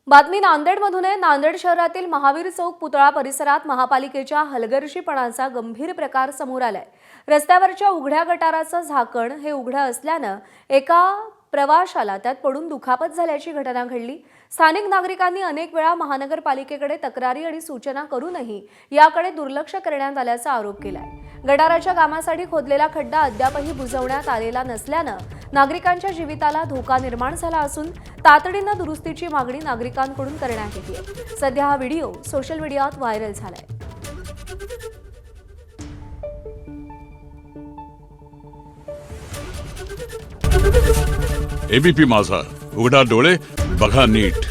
बातमी नांदेडमधून आहे। नांदेड शहरातील महावीर चौक पुतळा परिसरात महापालिकेच्या हलगर्जीपणाचा गंभीर प्रकार समोर आलाय। रस्त्यावरच्या उघड्या गटाराचं झाकण हे उघडं असल्यानं एका प्रवाशाला त्यात पडून दुखापत झाल्याची घटना घडली। स्थानिक नागरिकांनी अनेक वेळा महानगरपालिकेकडे तक्रारी आणि सूचना करूनही याकडे दुर्लक्ष करण्यात आल्याचा आरोप केलाय। गटाराच्या कामासाठी खोदलेला खड्डा अद्यापही बुजवण्यात आलेला नसल्यानं नागरिकांच्या जीविताला धोका निर्माण झाला असून तातडीनं दुरुस्तीची मागणी नागरिकांकडून करण्यात येते आहे। सध्या हा व्हिडिओ सोशल मीडियात व्हायरल झालाय। एबीपी माझा, उघडा डोळे बघा नीट।